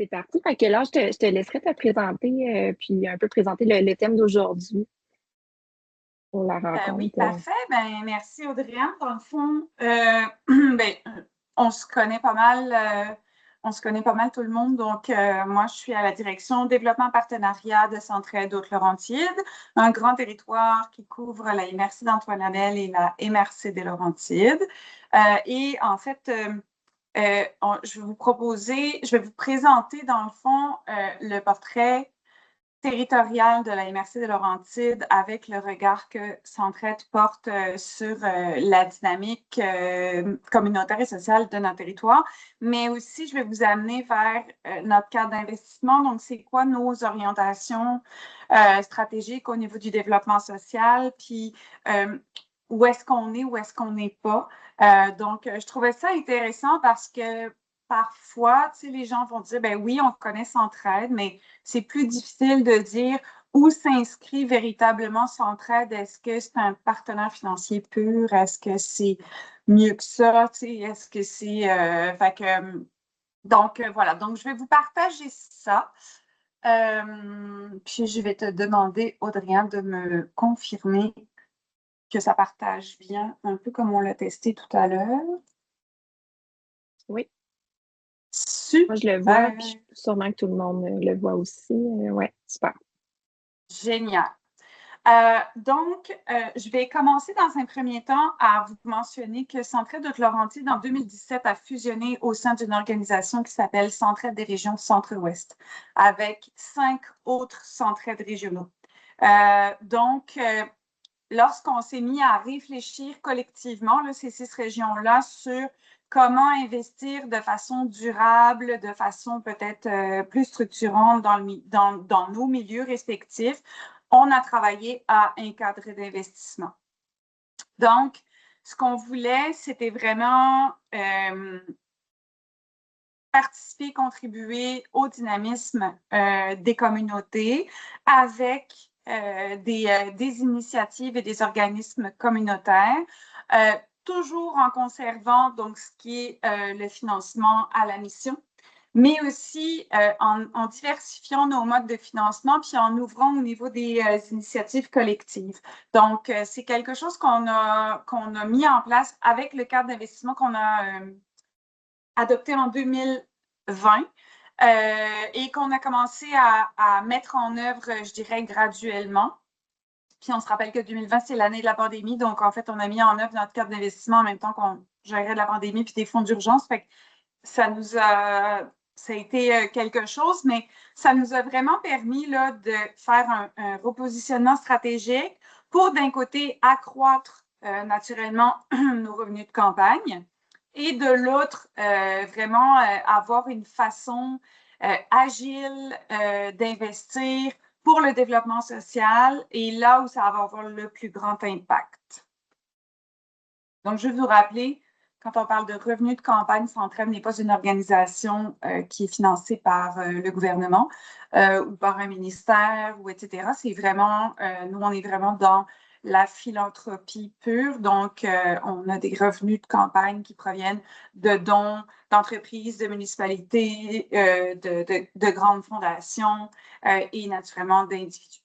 parti. Fait que là, je te laisserai te présenter, puis un peu présenter le thème d'aujourd'hui pour la Oui, rencontre. parfait. Ben, merci Audrey-Anne. Dans le fond, ben, on se connaît pas mal, tout le monde. Donc, moi, je suis à la direction développement partenariat de Centraide Haute-Laurentide, un grand territoire qui couvre la MRC d'Antoine-Labelle et la MRC des Laurentides. Et en fait, je vais vous présenter, dans le fond, le portrait territoriale de la MRC de Laurentides avec le regard que Centraide porte sur la dynamique communautaire et sociale de notre territoire. Mais aussi, je vais vous amener vers notre cadre d'investissement. Donc, c'est quoi nos orientations stratégiques au niveau du développement social, puis où est-ce qu'on est, où est-ce qu'on n'est pas. Donc, je trouvais ça intéressant parce que parfois, tu sais, les gens vont dire, ben oui, on connaît Centraide, mais c'est plus difficile de dire où s'inscrit véritablement Centraide. Est-ce que c'est un partenaire financier pur? Est-ce que c'est mieux que ça? Tu sais, est-ce que c'est... donc, voilà. Donc, je vais vous partager ça. Puis, je vais te demander, Audrey-Anne, de me confirmer que ça partage bien, un peu comme on l'a testé tout à l'heure. Oui. Super. Moi, je le vois, puis sûrement que tout le monde le voit aussi. Ouais, super. Génial. Donc, je vais commencer dans un premier temps à vous mentionner que Centraide Haute-Laurentide, en 2017, a fusionné au sein d'une organisation qui s'appelle Centraide des régions Centre-Ouest, avec 5 autres centraides régionaux. Donc, lorsqu'on s'est mis à réfléchir collectivement, là, ces 6 régions-là, sur comment investir de façon durable, de façon peut-être plus structurante dans nos milieux respectifs, on a travaillé à un cadre d'investissement. Donc, ce qu'on voulait, c'était vraiment participer, contribuer au dynamisme des communautés avec des initiatives et des organismes communautaires, toujours en conservant donc ce qui est le financement à la mission, mais aussi en diversifiant nos modes de financement puis en ouvrant au niveau des initiatives collectives. Donc, c'est quelque chose qu'on a mis en place avec le cadre d'investissement qu'on a adopté en 2020 et qu'on a commencé à mettre en œuvre, je dirais, graduellement. Puis on se rappelle que 2020, c'est l'année de la pandémie. Donc, en fait, on a mis en œuvre notre cadre d'investissement en même temps qu'on gérait de la pandémie puis des fonds d'urgence. Fait que ça a été quelque chose, mais ça nous a vraiment permis là, de faire un repositionnement stratégique pour, d'un côté, accroître naturellement nos revenus de campagne et de l'autre, vraiment avoir une façon agile d'investir pour le développement social et là où ça va avoir le plus grand impact. Donc, je vais vous rappeler, quand on parle de revenus de campagne, Centraide n'est pas une organisation qui est financée par le gouvernement ou par un ministère, ou etc. C'est vraiment, nous, on est vraiment dans la philanthropie pure. Donc, on a des revenus de campagne qui proviennent de dons d'entreprises, de municipalités, de grandes fondations et naturellement d'individus.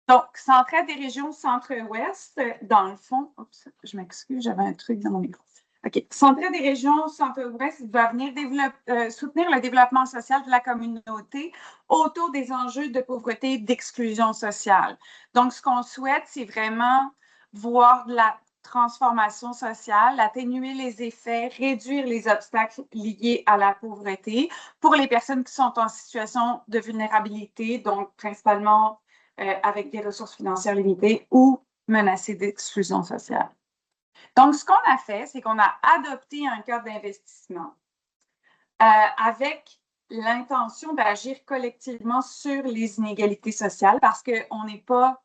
Donc, Centraide des régions Centre-Ouest, dans le fond, oups, je m'excuse, j'avais un truc dans mon micro. OK. Centraide des régions Centre-Ouest va venir soutenir le développement social de la communauté autour des enjeux de pauvreté et d'exclusion sociale. Donc, ce qu'on souhaite, c'est vraiment voir de la transformation sociale, atténuer les effets, réduire les obstacles liés à la pauvreté pour les personnes qui sont en situation de vulnérabilité, donc principalement avec des ressources financières limitées ou menacées d'exclusion sociale. Donc, ce qu'on a fait, c'est qu'on a adopté un cadre d'investissement avec l'intention d'agir collectivement sur les inégalités sociales parce qu'on n'est pas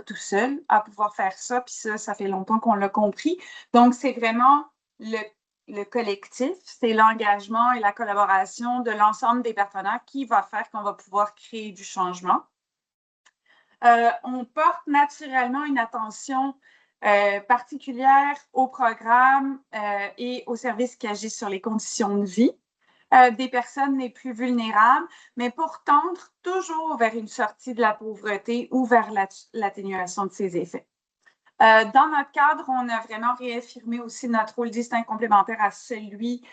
tout seul à pouvoir faire ça, puis ça fait longtemps qu'on l'a compris. Donc, c'est vraiment le collectif, c'est l'engagement et la collaboration de l'ensemble des partenaires qui va faire qu'on va pouvoir créer du changement. On porte naturellement une attention particulière au programme et aux services qui agissent sur les conditions de vie des personnes les plus vulnérables, mais pour tendre toujours vers une sortie de la pauvreté ou vers l'atténuation de ses effets. Dans notre cadre, on a vraiment réaffirmé aussi notre rôle distinct complémentaire à celui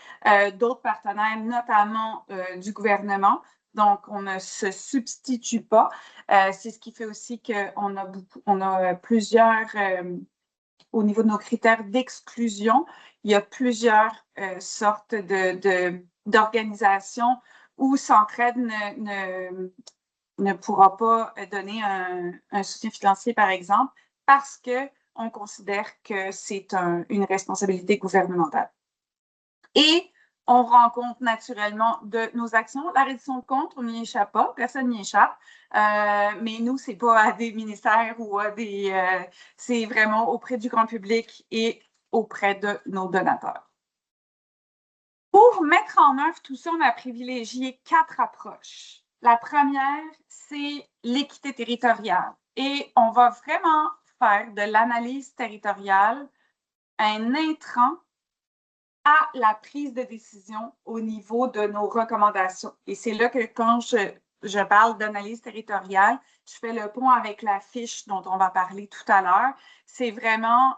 d'autres partenaires, notamment du gouvernement. Donc, on ne se substitue pas. C'est ce qui fait aussi qu'on a plusieurs, au niveau de nos critères d'exclusion, il y a plusieurs sortes d'organisations où Centraide ne pourra pas donner un soutien financier, par exemple, parce qu'on considère que c'est une responsabilité gouvernementale. Et on rend compte naturellement de nos actions. La reddition de comptes, on n'y échappe pas, personne n'y échappe. Mais nous, ce n'est pas à des ministères ou à des... c'est vraiment auprès du grand public et auprès de nos donateurs. Pour mettre en œuvre tout ça, on a privilégié 4 approches. La première, c'est l'équité territoriale. Et on va vraiment faire de l'analyse territoriale un intrant à la prise de décision au niveau de nos recommandations. Et c'est là que quand je parle d'analyse territoriale, je fais le pont avec la fiche dont on va parler tout à l'heure. C'est vraiment,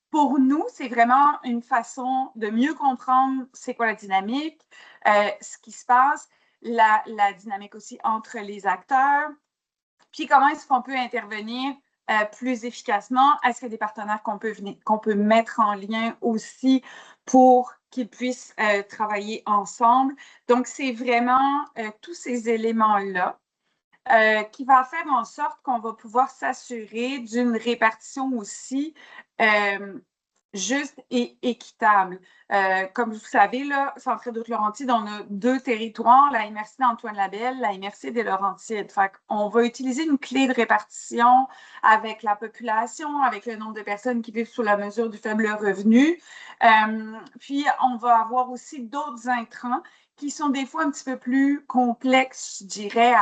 pour nous, c'est vraiment une façon de mieux comprendre c'est quoi la dynamique, ce qui se passe, la dynamique aussi entre les acteurs, puis comment est-ce qu'on peut intervenir plus efficacement? Est-ce qu'il y a des partenaires qu'on peut mettre en lien aussi pour qu'ils puissent travailler ensemble? Donc, c'est vraiment tous ces éléments-là qui va faire en sorte qu'on va pouvoir s'assurer d'une répartition aussi juste et équitable. Comme vous savez, là, Centraide Haute-Laurentide, on a 2 territoires, la MRC d'Antoine-Labelle, la MRC des Laurentides. Fait qu'on va utiliser une clé de répartition avec la population, avec le nombre de personnes qui vivent sous la mesure du faible revenu. Puis, on va avoir aussi d'autres intrants qui sont des fois un petit peu plus complexes, je dirais,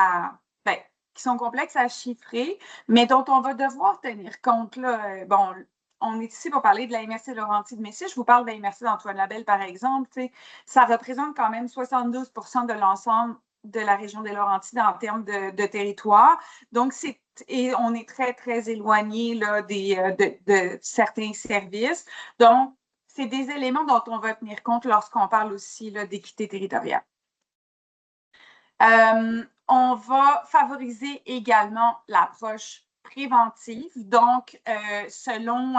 qui sont complexes à chiffrer, mais dont on va devoir tenir compte. Là. Bon, on est ici pour parler de la MRC Laurentide, mais si je vous parle de la MRC d'Antoine-Labelle, par exemple, ça représente quand même 72 de l'ensemble de la région des Laurentides en termes de territoire. Donc, et on est très, très éloigné là, de certains services. Donc, c'est des éléments dont on va tenir compte lorsqu'on parle aussi d'équité territoriale. On va favoriser également l'approche préventive. Donc, selon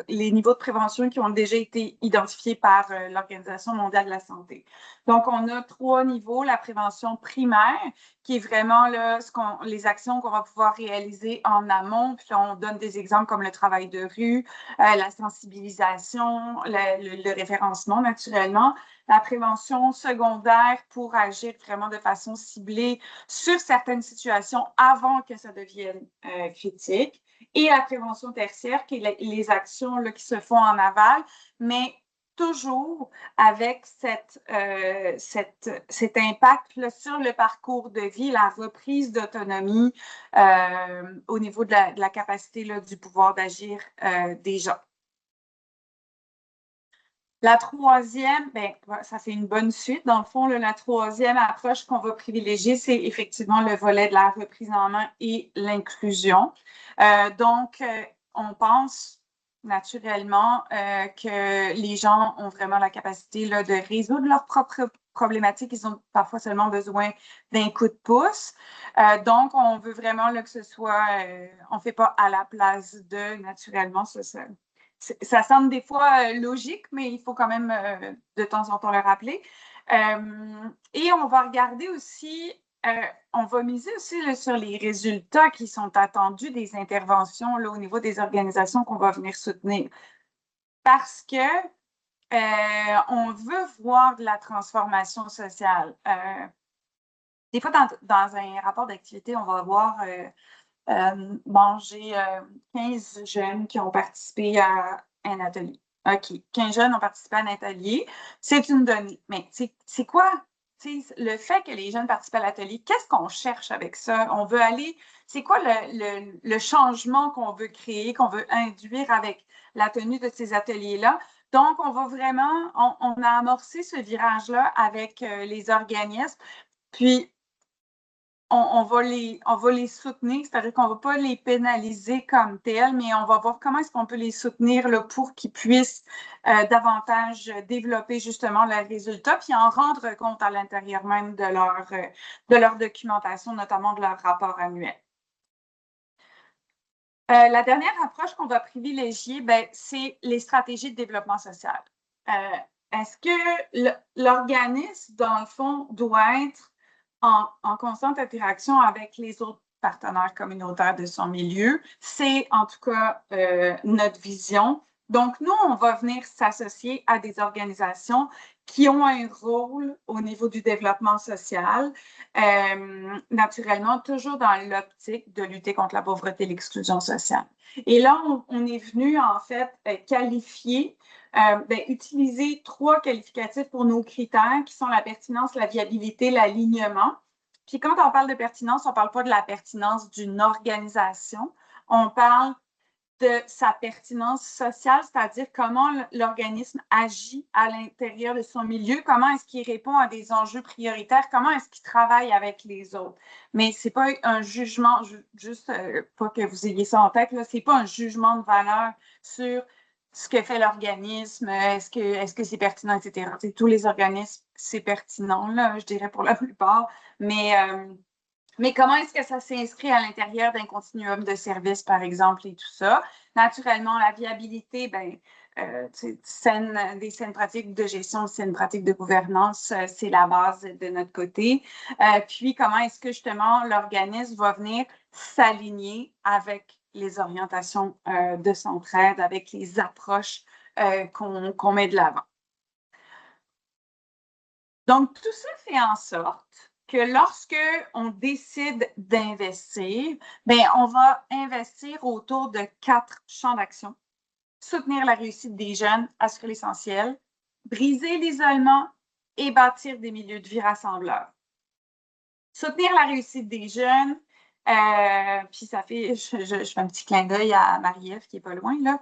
les niveaux de prévention qui ont déjà été identifiés par l'Organisation mondiale de la santé. Donc, on a 3 niveaux. La prévention primaire, qui est vraiment là, les actions qu'on va pouvoir réaliser en amont. Puis on donne des exemples comme le travail de rue, la sensibilisation, le référencement naturellement. La prévention secondaire pour agir vraiment de façon ciblée sur certaines situations avant que ça devienne critique. Et la prévention tertiaire, qui est les actions là, qui se font en aval, mais toujours avec cet impact là, sur le parcours de vie, la reprise d'autonomie au niveau de la capacité là, du pouvoir d'agir des gens. La troisième, ça fait une bonne suite. Dans le fond, la troisième approche qu'on va privilégier, c'est effectivement le volet de la reprise en main et l'inclusion. Donc, on pense naturellement que les gens ont vraiment la capacité là, de résoudre leurs propres problématiques. Ils ont parfois seulement besoin d'un coup de pouce. Donc, on veut vraiment là, que ce soit, on ne fait pas à la place de, naturellement, ça semble des fois logique, mais il faut quand même de temps en temps le rappeler. Et on va regarder aussi, on va miser aussi là, sur les résultats qui sont attendus des interventions là, au niveau des organisations qu'on va venir soutenir. Parce que on veut voir de la transformation sociale. Des fois, dans un rapport d'activité, on va voir... j'ai 15 jeunes qui ont participé à un atelier. OK, 15 jeunes ont participé à un atelier. C'est une donnée. Mais c'est quoi le fait que les jeunes participent à l'atelier, qu'est-ce qu'on cherche avec ça? On veut aller, c'est quoi le changement qu'on veut créer, qu'on veut induire avec la tenue de ces ateliers-là? Donc, on va vraiment, on a amorcé ce virage-là avec les organismes, puis on va les soutenir, c'est-à-dire qu'on ne va pas les pénaliser comme tels, mais on va voir comment est-ce qu'on peut les soutenir là, pour qu'ils puissent davantage développer justement leurs résultats, puis en rendre compte à l'intérieur même de leur documentation, notamment de leur rapport annuel. La dernière approche qu'on va privilégier, c'est les stratégies de développement social. Est-ce que l'organisme, dans le fond, doit être en constante interaction avec les autres partenaires communautaires de son milieu? C'est en tout cas notre vision. Donc, nous, on va venir s'associer à des organisations qui ont un rôle au niveau du développement social, naturellement, toujours dans l'optique de lutter contre la pauvreté et l'exclusion sociale. Et là, on est venu, en fait, qualifier, utiliser 3 qualificatifs pour nos critères, qui sont la pertinence, la viabilité, l'alignement. Puis quand on parle de pertinence, on ne parle pas de la pertinence d'une organisation, on parle de sa pertinence sociale, c'est-à-dire comment l'organisme agit à l'intérieur de son milieu, comment est-ce qu'il répond à des enjeux prioritaires, comment est-ce qu'il travaille avec les autres. Mais ce n'est pas un jugement, juste pas que vous ayez ça en tête, ce n'est pas un jugement de valeur sur ce que fait l'organisme, est-ce que c'est pertinent, etc. T'sais, tous les organismes, c'est pertinent, là, je dirais pour la plupart, mais comment est-ce que ça s'inscrit à l'intérieur d'un continuum de services, par exemple, et tout ça? Naturellement, la viabilité, des saines pratiques de gestion, saines pratiques de gouvernance, c'est la base de notre côté. Puis, comment est-ce que, justement, l'organisme va venir s'aligner avec les orientations de Centraide, avec les approches qu'on met de l'avant? Donc, tout ça fait en sorte que lorsque on décide d'investir, on va investir autour de 4 champs d'action. Soutenir la réussite des jeunes, assurer l'essentiel, briser l'isolement et bâtir des milieux de vie rassembleurs. Soutenir la réussite des jeunes, puis ça fait, je fais un petit clin d'œil à Marie-Ève qui n'est pas loin, là.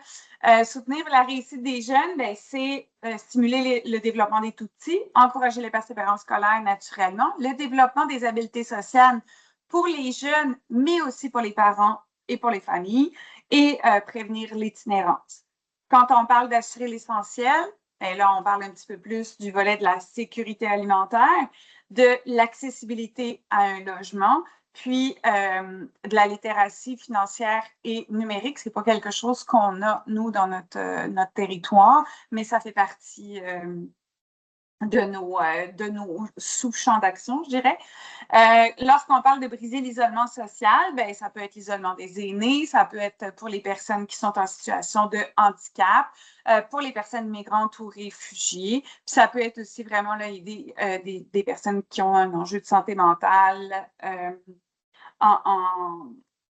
Soutenir la réussite des jeunes, c'est stimuler le développement des tout-petits, encourager la persévérance scolaire naturellement, le développement des habiletés sociales pour les jeunes, mais aussi pour les parents et pour les familles, et prévenir l'itinérance. Quand on parle d'assurer l'essentiel, là, on parle un petit peu plus du volet de la sécurité alimentaire, de l'accessibilité à un logement, puis de la littératie financière et numérique. Ce n'est pas quelque chose qu'on a, nous, dans notre territoire, mais ça fait partie de nos sous-champs d'action, je dirais. Lorsqu'on parle de briser l'isolement social, ça peut être l'isolement des aînés, ça peut être pour les personnes qui sont en situation de handicap, pour les personnes migrantes ou réfugiées, puis ça peut être aussi vraiment l'idée des personnes qui ont un enjeu de santé mentale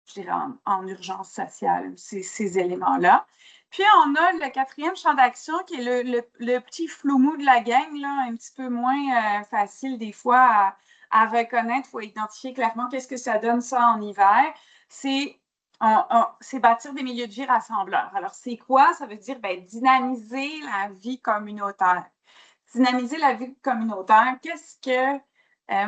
je dirais en urgence sociale, ces éléments-là. Puis, on a le 4e champ d'action qui est le petit flou-mou de la gang, là, un petit peu moins facile des fois à reconnaître. Il faut identifier clairement qu'est-ce que ça donne ça en hiver. C'est bâtir des milieux de vie rassembleurs. Alors, c'est quoi? Ça veut dire dynamiser la vie communautaire. Dynamiser la vie communautaire, qu'est-ce que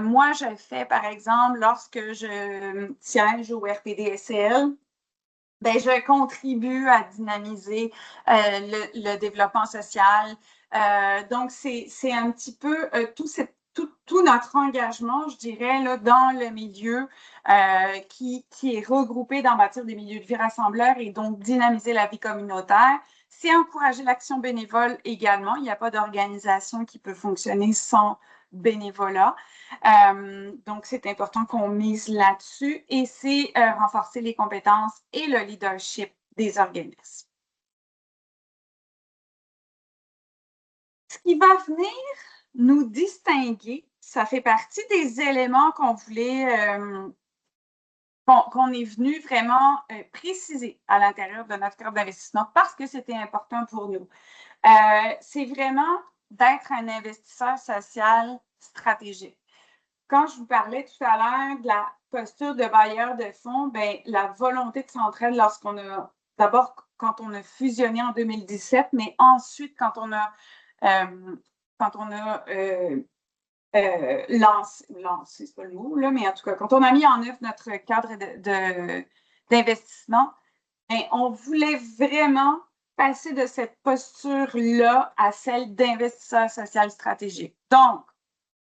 moi, je fais, par exemple, lorsque je siège au RPDSL, je contribue à dynamiser le développement social. Donc, c'est un petit peu tout notre engagement, je dirais, là, dans le milieu qui est regroupé dans bâtir des milieux de vie rassembleurs et donc dynamiser la vie communautaire. C'est encourager l'action bénévole également. Il n'y a pas d'organisation qui peut fonctionner sans bénévolat. Donc, c'est important qu'on mise là-dessus et c'est renforcer les compétences et le leadership des organismes. Ce qui va venir nous distinguer, ça fait partie des éléments qu'on voulait, qu'on est venu vraiment préciser à l'intérieur de notre cadre d'investissement parce que c'était important pour nous. C'est vraiment d'être un investisseur social stratégique. Quand je vous parlais tout à l'heure de la posture de bailleur de fonds, bien, la volonté de s'entraide lorsqu'on a, d'abord quand on a fusionné en 2017, mais ensuite quand on a lancé, c'est pas le mot, là, mais en tout cas, quand on a mis en œuvre notre cadre d'investissement, on voulait vraiment passer de cette posture-là à celle d'investisseur social stratégique. Donc,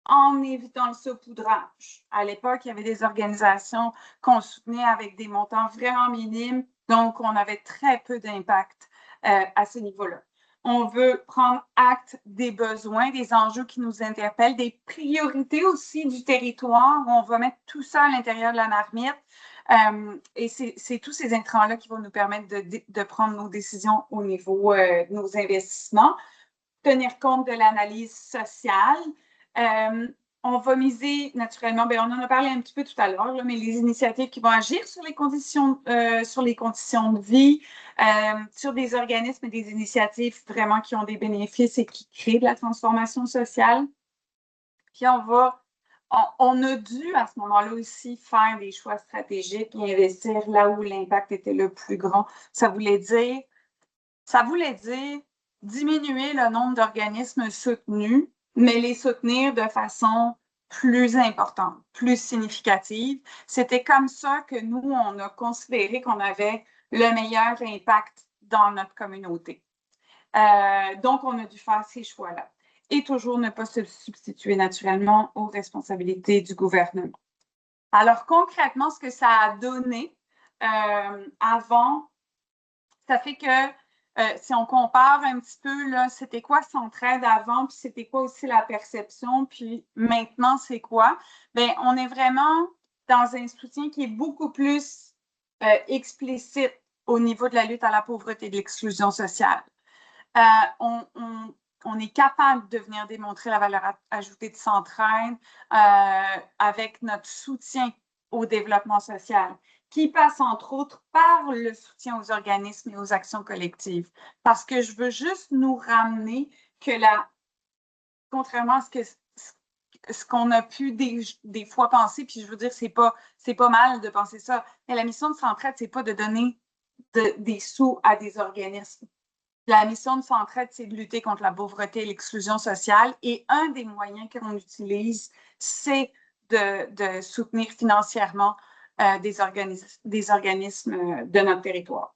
en évitant le saupoudrage. À l'époque, il y avait des organisations qu'on soutenait avec des montants vraiment minimes, donc on avait très peu d'impact à ce niveau-là. On veut prendre acte des besoins, des enjeux qui nous interpellent, des priorités aussi du territoire. On va mettre tout ça à l'intérieur de la marmite. Et c'est tous ces intrants-là qui vont nous permettre de prendre nos décisions au niveau de nos investissements, tenir compte de l'analyse sociale. On va miser naturellement, bien, on en a parlé un petit peu tout à l'heure, mais les initiatives qui vont agir sur les conditions de vie, sur des organismes et des initiatives vraiment qui ont des bénéfices et qui créent de la transformation sociale. Puis on a dû à ce moment-là aussi faire des choix stratégiques et investir là où l'impact était le plus grand. Ça voulait dire diminuer le nombre d'organismes soutenus, mais les soutenir de façon plus importante, plus significative. C'était comme ça que nous, on a considéré qu'on avait le meilleur impact dans notre communauté. Donc, on a dû faire ces choix-là. Et toujours ne pas se substituer naturellement aux responsabilités du gouvernement. Alors, concrètement, ce que ça a donné avant, ça fait que si on compare un petit peu, là, c'était quoi Centraide avant, puis c'était quoi aussi la perception, puis maintenant, c'est quoi? Bien, on est vraiment dans un soutien qui est beaucoup plus explicite au niveau de la lutte à la pauvreté et de l'exclusion sociale. On est capable de venir démontrer la valeur ajoutée de Centraide avec notre soutien au développement social, qui passe entre autres par le soutien aux organismes et aux actions collectives. Parce que je veux juste nous ramener que contrairement à ce qu'on a pu des fois penser, puis je veux dire, c'est pas mal de penser ça, mais la mission de Centraide, c'est pas de donner des sous à des organismes. La mission de Centraide, c'est de lutter contre la pauvreté et l'exclusion sociale. Et un des moyens qu'on utilise, c'est de soutenir financièrement des organismes de notre territoire.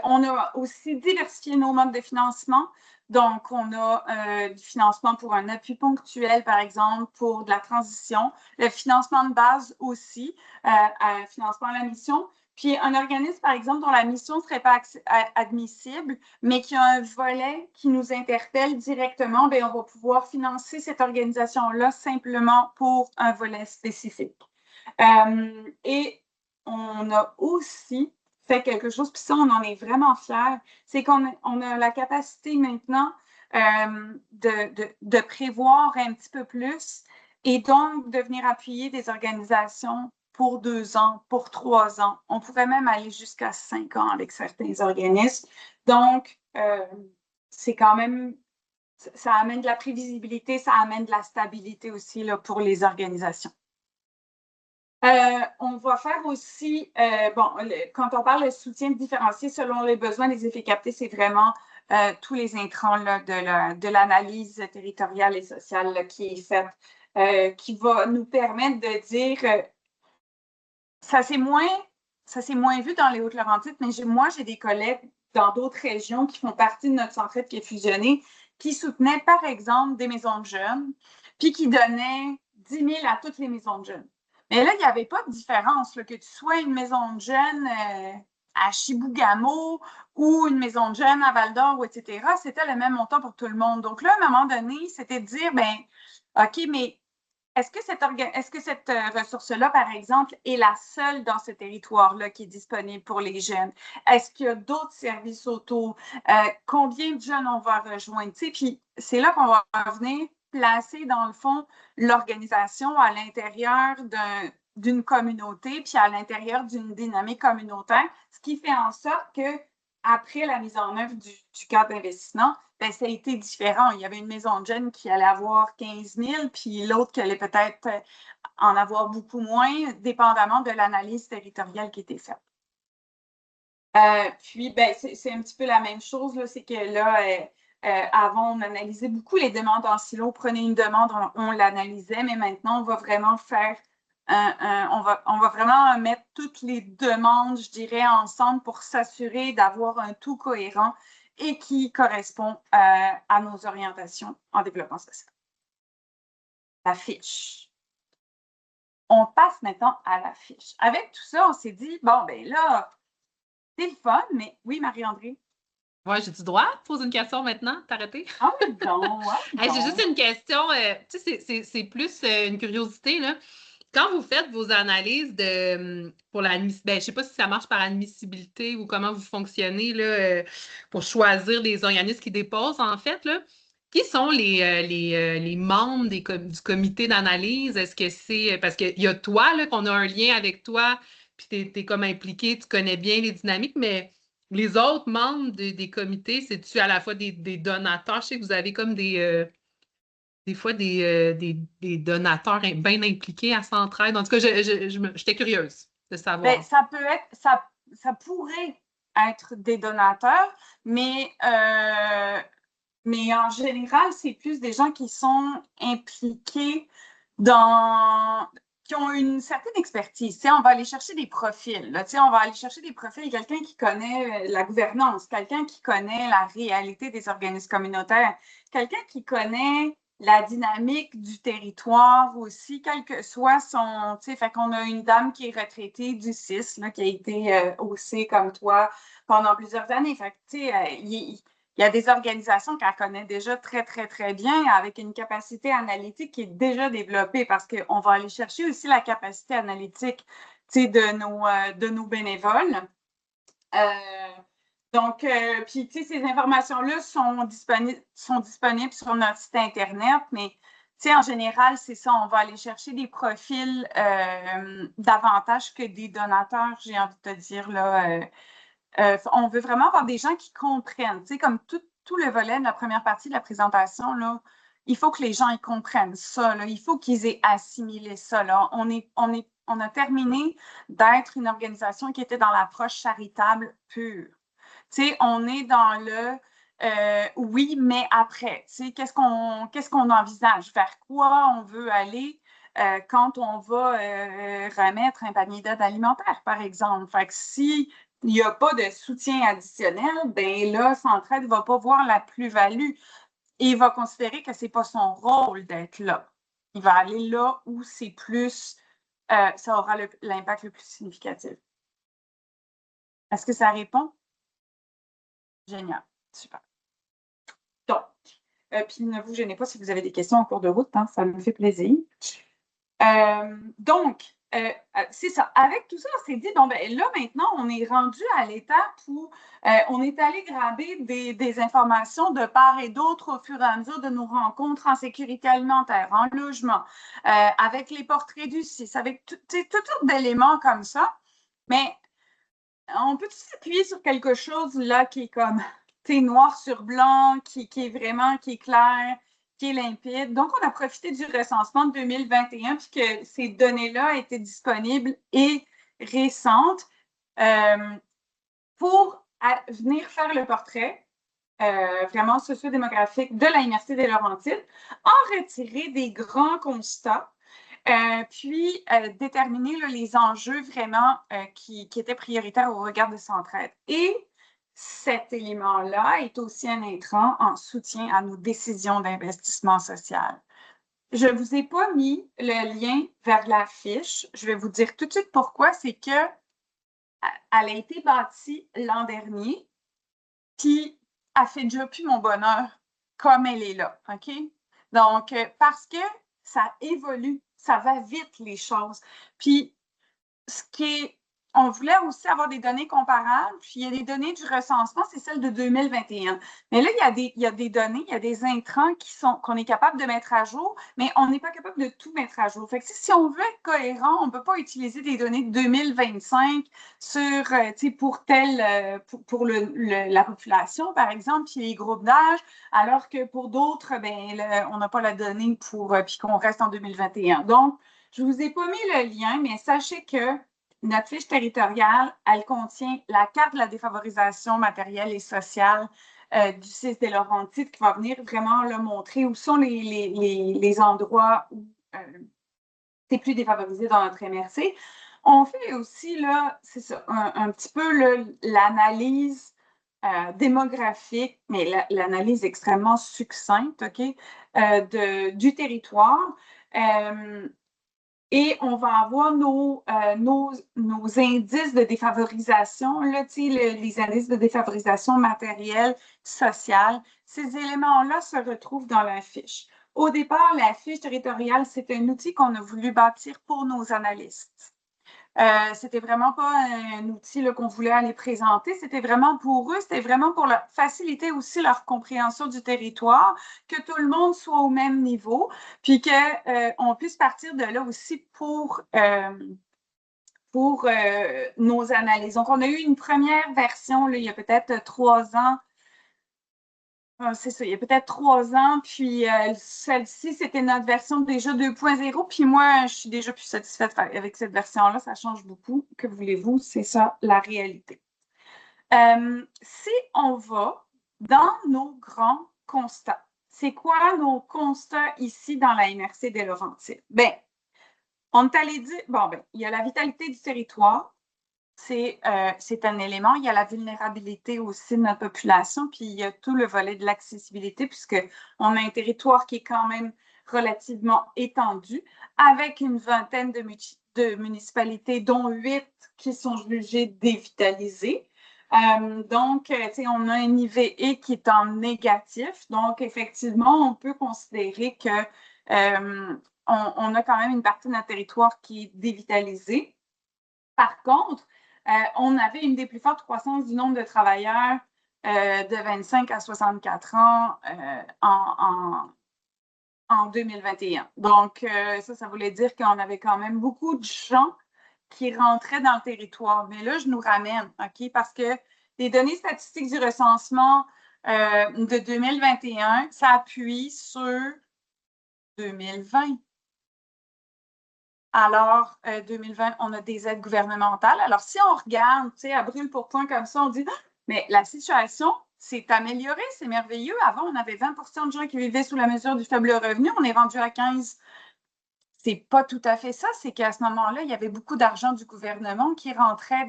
On a aussi diversifié nos modes de financement. Donc, on a du financement pour un appui ponctuel, par exemple, pour de la transition, le financement de base aussi, un financement à la mission. Puis, un organisme, par exemple, dont la mission ne serait pas admissible, mais qui a un volet qui nous interpelle directement, bien, on va pouvoir financer cette organisation-là simplement pour un volet spécifique. Et on a aussi fait quelque chose, puis ça, on en est vraiment fiers, c'est qu'on a la capacité maintenant de prévoir un petit peu plus et donc de venir appuyer des organisations pour 2 ans, pour 3 ans. On pourrait même aller jusqu'à 5 ans avec certains organismes. Donc, c'est quand même, ça amène de la prévisibilité, ça amène de la stabilité aussi là, pour les organisations. On va faire aussi, quand on parle de soutien différencié selon les besoins, les effets captés, c'est vraiment tous les intrants là, de l'analyse territoriale et sociale là, qui est faite, qui va nous permettre de dire, ça c'est moins vu dans les Hautes-Laurentides, mais moi, j'ai des collègues dans d'autres régions qui font partie de notre centre qui est fusionné, qui soutenaient, par exemple, des maisons de jeunes, puis qui donnaient 10 000 à toutes les maisons de jeunes. Mais là, il n'y avait pas de différence, là, que tu sois une maison de jeunes à Chibougamau ou une maison de jeunes à Val-d'Or, etc. C'était le même montant pour tout le monde. Donc là, à un moment donné, c'était de dire, bien, OK, mais est-ce que cette ressource-là, par exemple, est la seule dans ce territoire-là qui est disponible pour les jeunes? Est-ce qu'il y a d'autres services autour? Combien de jeunes on va rejoindre? Puis c'est là qu'on va venir placer, dans le fond, l'organisation à l'intérieur d'une communauté, puis à l'intérieur d'une dynamique communautaire, ce qui fait en sorte que après la mise en œuvre du cadre d'investissement, ben, ça a été différent. Il y avait une maison de jeunes qui allait avoir 15 000, puis l'autre qui allait peut-être en avoir beaucoup moins, dépendamment de l'analyse territoriale qui était faite. Puis, ben, c'est un petit peu la même chose, là, c'est que là, avant, on analysait beaucoup les demandes en silo. Prenez une demande, on l'analysait, mais maintenant, on va vraiment faire on va vraiment mettre toutes les demandes, je dirais, ensemble pour s'assurer d'avoir un tout cohérent et qui correspond à nos orientations en développement social. La fiche. On passe maintenant à la fiche. Avec tout ça, on s'est dit, bon, ben là, c'est le fun, mais oui, Marie-André? Ouais, j'ai-tu droit de poser une question maintenant? T'arrêter? Ah oui, non, Hey, j'ai juste une question, tu sais, c'est plus une curiosité, là. Quand vous faites vos analyses pour l'admissibilité, je sais pas si ça marche par admissibilité ou comment vous fonctionnez là, pour choisir des organismes qui déposent, en fait, là. Qui sont les membres du comité d'analyse? Est-ce que c'est parce qu'il y a toi, là, qu'on a un lien avec toi, puis t'es comme impliqué, tu connais bien les dynamiques, mais les autres membres des comités, c'est-tu à la fois des donateurs? Je sais que vous avez comme des fois des donateurs bien impliqués à Centraide. En tout cas, j'étais curieuse de savoir. Bien, ça peut être, ça pourrait être des donateurs, mais en général, c'est plus des gens qui sont impliqués qui ont une certaine expertise. Tu sais, on va aller chercher des profils. Là, tu sais, on va aller chercher des profils, quelqu'un qui connaît la gouvernance, quelqu'un qui connaît la réalité des organismes communautaires, quelqu'un qui connaît la dynamique du territoire aussi, quel que soit son... Tu sais, fait qu'on a une dame qui est retraitée du CIS, là, qui a été haussée comme toi pendant plusieurs années. Fait que, tu sais, il y a des organisations qu'elle connaît déjà très, très, très bien avec une capacité analytique qui est déjà développée parce qu'on va aller chercher aussi la capacité analytique de nos bénévoles. Donc, puis, tu sais, ces informations-là sont disponibles sur notre site Internet, mais, tu sais, en général, c'est ça, on va aller chercher des profils davantage que des donateurs, j'ai envie de te dire, là. On veut vraiment avoir des gens qui comprennent, tu sais, comme tout le volet de la première partie de la présentation, là, il faut que les gens ils comprennent ça, là, il faut qu'ils aient assimilé ça. Là. On a terminé d'être une organisation qui était dans l'approche charitable pure. Tu sais, on est dans le oui, mais après, tu sais, qu'est-ce qu'on envisage, vers quoi on veut aller quand on va remettre un panier d'aide alimentaire, par exemple. Fait que si il n'y a pas de soutien additionnel, ben là, Centraide ne va pas voir la plus-value et il va considérer que ce n'est pas son rôle d'être là. Il va aller là où c'est plus, ça aura l'impact le plus significatif. Est-ce que ça répond? Génial, super. Donc, puis ne vous gênez pas si vous avez des questions en cours de route, hein, ça me fait plaisir. Donc, c'est ça. Avec tout ça, on s'est dit, bon, ben là, maintenant, on est rendu à l'étape où on est allé graber des informations de part et d'autre au fur et à mesure de nos rencontres en sécurité alimentaire, en logement, avec les portraits du CIS, avec toutes sortes d'éléments comme ça. Mais on peut s'appuyer sur quelque chose là qui est comme noir sur blanc, qui est vraiment, qui est clair, qui est limpide. Donc, on a profité du recensement de 2021 puis que ces données-là étaient disponibles et récentes pour venir faire le portrait vraiment socio-démographique de l'Université des Laurentides, en retirer des grands constats puis déterminer là, les enjeux vraiment qui étaient prioritaires au regard de Centraide. Et cet élément-là est aussi un intrant en soutien à nos décisions d'investissement social. Je ne vous ai pas mis le lien vers la fiche. Je vais vous dire tout de suite pourquoi. C'est qu'elle a été bâtie l'an dernier, puis elle fait déjà plus mon bonheur comme elle est là. OK? Donc, parce que ça évolue, ça va vite les choses. Puis, ce qui on voulait aussi avoir des données comparables, puis il y a des données du recensement, c'est celle de 2021. Mais là, il y a des données, il y a des intrants qu'on est capable de mettre à jour, mais on n'est pas capable de tout mettre à jour. Fait que si on veut être cohérent, on ne peut pas utiliser des données de 2025 pour la population, par exemple, puis les groupes d'âge, alors que pour d'autres, on n'a pas la donnée puis qu'on reste en 2021. Donc, je ne vous ai pas mis le lien, mais sachez que notre fiche territoriale, elle contient la carte de la défavorisation matérielle et sociale du 6 des Laurentides qui va venir vraiment le montrer où sont les endroits où c'est plus défavorisé dans notre MRC. On fait aussi, là, c'est ça, un petit peu l'analyse démographique, mais l'analyse extrêmement succincte, OK, du territoire. Et on va avoir nos indices de défavorisation, là, les indices de défavorisation matérielle, sociale. Ces éléments-là se retrouvent dans la fiche. Au départ, la fiche territoriale, c'est un outil qu'on a voulu bâtir pour nos analystes. C'était vraiment pas un outil qu'on voulait aller présenter, c'était vraiment pour eux, c'était vraiment pour faciliter aussi leur compréhension du territoire, que tout le monde soit au même niveau, puis qu'on puisse partir de là aussi pour nos analyses. Donc, on a eu une première version, là, il y a peut-être 3 ans. C'est ça, il y a peut-être 3 ans, puis celle-ci, c'était notre version déjà 2.0, puis moi, je suis déjà plus satisfaite avec cette version-là, ça change beaucoup. Que voulez-vous? C'est ça, la réalité. Si on va dans nos grands constats, c'est quoi nos constats ici dans la MRC des Laurentides? Bien, on est allé dire, il y a la vitalité du territoire, c'est un élément. Il y a la vulnérabilité aussi de notre population, puis il y a tout le volet de l'accessibilité, puisqu'on a un territoire qui est quand même relativement étendu, avec une vingtaine de municipalités, dont 8 qui sont jugées dévitalisées. Donc, on a un IVE qui est en négatif. Donc, effectivement, on peut considérer que on a quand même une partie de notre territoire qui est dévitalisée. Par contre, on avait une des plus fortes croissances du nombre de travailleurs de 25 à 64 ans en 2021. Donc, ça voulait dire qu'on avait quand même beaucoup de gens qui rentraient dans le territoire. Mais là, je nous ramène, OK, parce que les données statistiques du recensement de 2021 s'appuient sur 2020. Alors, 2020, on a des aides gouvernementales. Alors, si on regarde, tu sais, à brûle pour point comme ça, on dit, mais la situation s'est améliorée, c'est merveilleux. Avant, on avait 20 de gens qui vivaient sous la mesure du faible revenu. On est rendu à 15. C'est pas tout à fait ça. C'est qu'à ce moment-là, il y avait beaucoup d'argent du gouvernement qui rentrait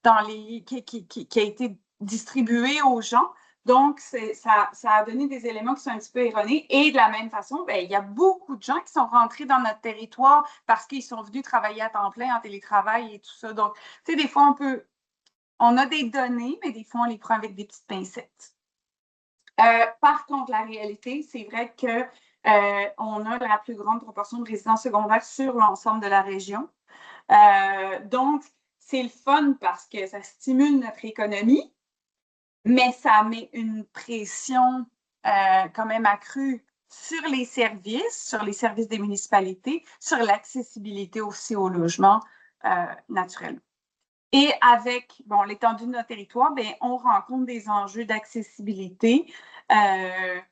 qui a été distribué aux gens. Donc, ça a donné des éléments qui sont un petit peu erronés. Et de la même façon, il y a beaucoup de gens qui sont rentrés dans notre territoire parce qu'ils sont venus travailler à temps plein en télétravail et tout ça. Donc, tu sais, des fois, on a des données, mais des fois, on les prend avec des petites pincettes. Par contre, la réalité, c'est vrai qu'on a la plus grande proportion de résidents secondaires sur l'ensemble de la région. Donc, c'est le fun parce que ça stimule notre économie, mais ça met une pression quand même accrue sur les services des municipalités, sur l'accessibilité aussi au logement naturellement. Et avec l'étendue de notre territoire, on rencontre des enjeux d'accessibilité.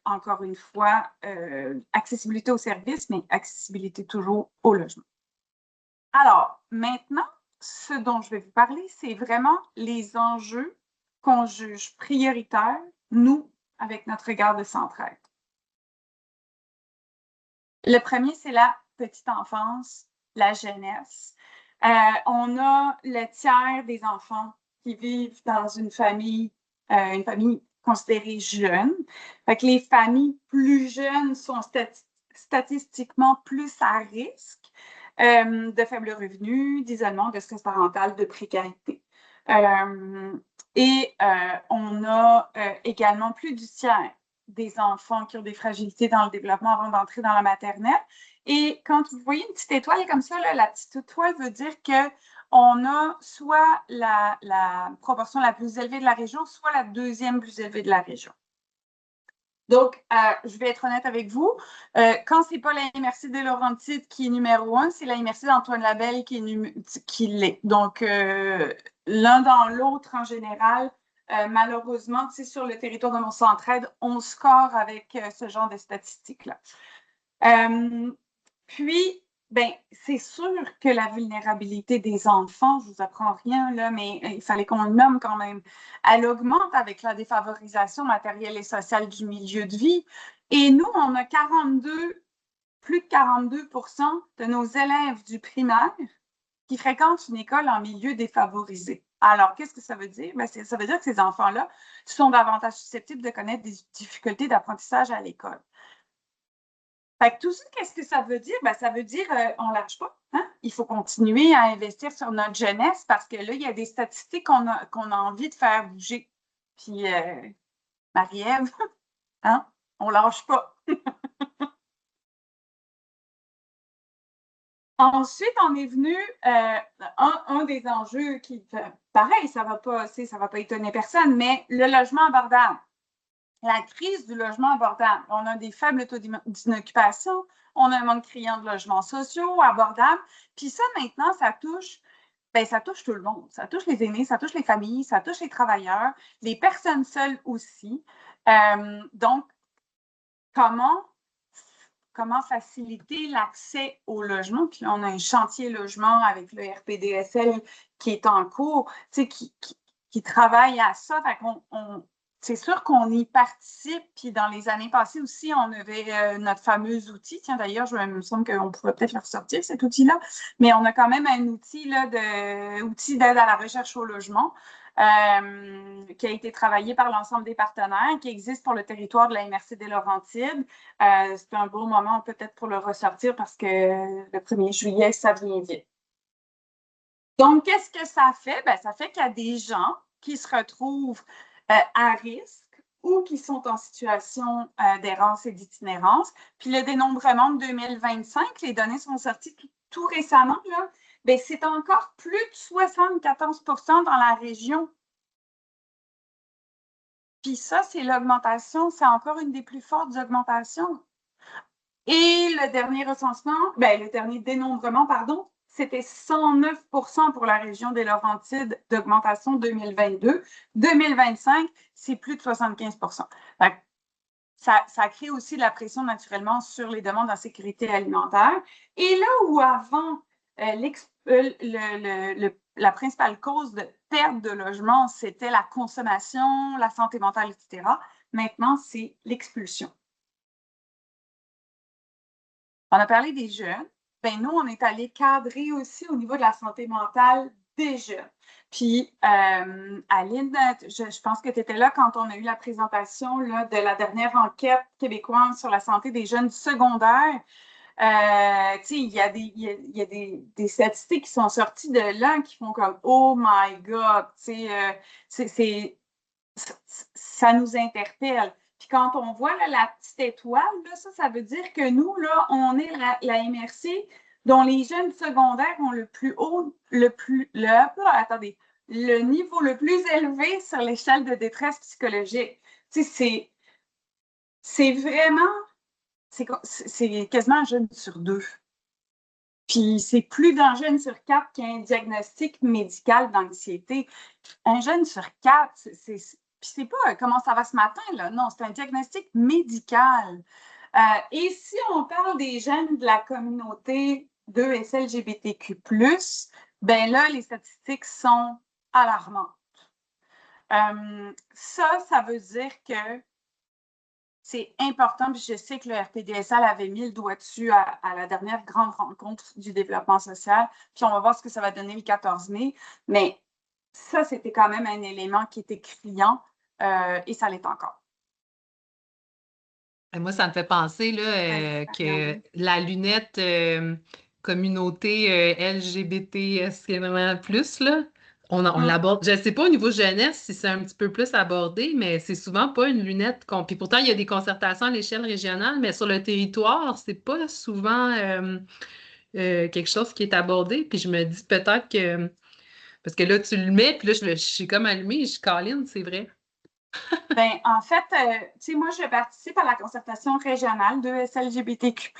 Encore une fois, accessibilité aux services, mais accessibilité toujours au logement. Alors, maintenant, ce dont je vais vous parler, c'est vraiment les enjeux qu'on juge prioritaires, nous, avec notre regard de Centraide. Le premier, c'est la petite enfance, la jeunesse. On a le tiers des enfants qui vivent dans une famille considérée jeune. Fait que les familles plus jeunes sont statistiquement plus à risque de faibles revenus, d'isolement, de stress parental, de précarité. On a également plus du tiers des enfants qui ont des fragilités dans le développement avant d'entrer dans la maternelle. Et quand vous voyez une petite étoile comme ça, là, la petite étoile veut dire on a soit la proportion la plus élevée de la région, soit la deuxième plus élevée de la région. Donc, je vais être honnête avec vous, quand ce n'est pas la MRC des Laurentides qui est numéro 1, c'est la MRC d'Antoine Labelle qui l'est. Donc, l'un dans l'autre en général, malheureusement, sur le territoire de Mont-Centraide, on score avec ce genre de statistiques-là. Puis, ben, c'est sûr que la vulnérabilité des enfants, je ne vous apprends rien, là, mais il fallait qu'on le nomme quand même, elle augmente avec la défavorisation matérielle et sociale du milieu de vie. Et nous, on a plus de 42% de nos élèves du primaire qui fréquentent une école en milieu défavorisé. Alors, qu'est-ce que ça veut dire? Ben, ça veut dire que ces enfants-là sont davantage susceptibles de connaître des difficultés d'apprentissage à l'école. Fait que tout ça, qu'est-ce que ça veut dire? Ben, ça veut dire on ne lâche pas. Hein? Il faut continuer à investir sur notre jeunesse parce que là, il y a des statistiques qu'on a envie de faire bouger. Puis, Marie-Ève, hein? On ne lâche pas. Ensuite, on est venu, un des enjeux qui, pareil, ça va pas étonner personne, mais le logement abordable. La crise du logement abordable. On a des faibles taux d'inoccupation, on a un manque criant de logements sociaux abordables. Puis ça, maintenant, ça touche tout le monde. Ça touche les aînés, ça touche les familles, ça touche les travailleurs, les personnes seules aussi. Donc, comment faciliter l'accès au logement? Puis là, on a un chantier logement avec le RPDSL qui est en cours, qui travaille à ça. Fait c'est sûr qu'on y participe, puis dans les années passées aussi, on avait notre fameux outil. Tiens, d'ailleurs, il me semble qu'on pourrait peut-être le ressortir, cet outil-là, mais on a quand même un outil d'aide à la recherche au logement qui a été travaillé par l'ensemble des partenaires, qui existe pour le territoire de la MRC des Laurentides. C'est un beau moment peut-être pour le ressortir parce que le 1er juillet, ça vient vite. Donc, qu'est-ce que ça fait? Ben, ça fait qu'il y a des gens qui se retrouvent à risque ou qui sont en situation d'errance et d'itinérance. Puis le dénombrement de 2025, les données sont sorties tout récemment, là, bien, c'est encore plus de 74% dans la région. Puis ça, c'est l'augmentation, c'est encore une des plus fortes augmentations. Et le dernier recensement, bien, le dernier dénombrement, pardon, c'était 109% pour la région des Laurentides d'augmentation 2022. 2025, c'est plus de 75%. Ça crée aussi de la pression naturellement sur les demandes en sécurité alimentaire. Et là où avant, la principale cause de perte de logement, c'était la consommation, la santé mentale, etc. Maintenant, c'est l'expulsion. On a parlé des jeunes. Ben, nous, on est allé cadrer aussi au niveau de la santé mentale des jeunes. Puis, Aline, je pense que tu étais là quand on a eu la présentation là, de la dernière enquête québécoise sur la santé des jeunes secondaires. Il y a des statistiques qui sont sorties de là qui font comme « Oh my God! » ça nous interpelle. Puis quand on voit là, la petite étoile, là, ça veut dire que nous, là, on est la MRC dont les jeunes secondaires ont le plus haut, le niveau le plus élevé sur l'échelle de détresse psychologique. C'est vraiment, c'est quasiment un jeune sur 2. Puis c'est plus d'un jeune sur 4 qui a un diagnostic médical d'anxiété. Un jeune sur 4, c'est pas comment ça va ce matin, là. Non, c'est un diagnostic médical. Et si on parle des jeunes de la communauté 2S LGBTQ+, ben là, les statistiques sont alarmantes. Ça veut dire que c'est important, puis je sais que le RPDSL avait mis le doigt dessus à la dernière grande rencontre du développement social, puis on va voir ce que ça va donner le 14 mai, mais ça, c'était quand même un élément qui était criant et ça l'est encore. Et moi, ça me fait penser là, que la lunette communauté LGBT plus, là, on l'aborde. Je ne sais pas au niveau jeunesse si c'est un petit peu plus abordé, mais c'est souvent pas une lunette. Puis pourtant, il y a des concertations à l'échelle régionale, mais sur le territoire, c'est pas souvent quelque chose qui est abordé. Puis je me dis peut-être que Parce que là, tu le mets, puis là, je suis comme allumée, je câline, c'est vrai. Ben, en fait, tu sais, moi, je participe à la concertation régionale de SLGBTQ+,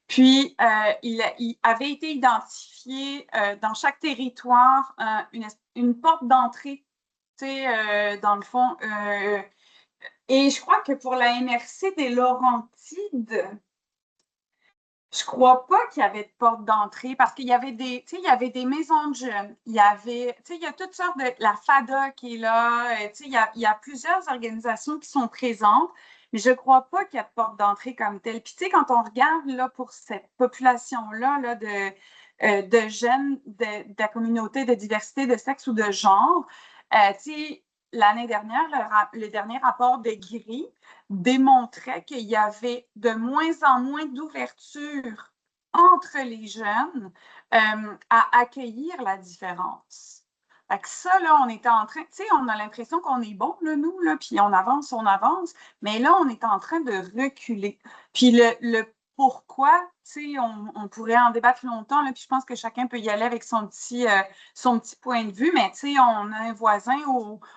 puis il avait été identifié dans chaque territoire une porte d'entrée, tu sais, dans le fond. Et je crois que pour la MRC des Laurentides, je crois pas qu'il y avait de porte d'entrée parce qu'il y avait des, tu sais, il y avait des maisons de jeunes. Il y avait, tu sais, il y a toutes sortes de, la FADA qui est là. Tu sais, il y a plusieurs organisations qui sont présentes, mais je crois pas qu'il y a de porte d'entrée comme telle. Puis, tu sais, quand on regarde, là, pour cette population-là, là, de jeunes de la communauté de diversité de sexe ou de genre, tu sais, l'année dernière, le dernier rapport de Guéry démontrait qu'il y avait de moins en moins d'ouverture entre les jeunes à accueillir la différence. Fait que ça, là, on était en train, tu sais, on a l'impression qu'on est bon, là, nous, là, puis on avance, mais là, on est en train de reculer. Puis le pourquoi, tu sais, on pourrait en débattre longtemps, là, puis je pense que chacun peut y aller avec son petit point de vue, mais tu sais, on a un voisin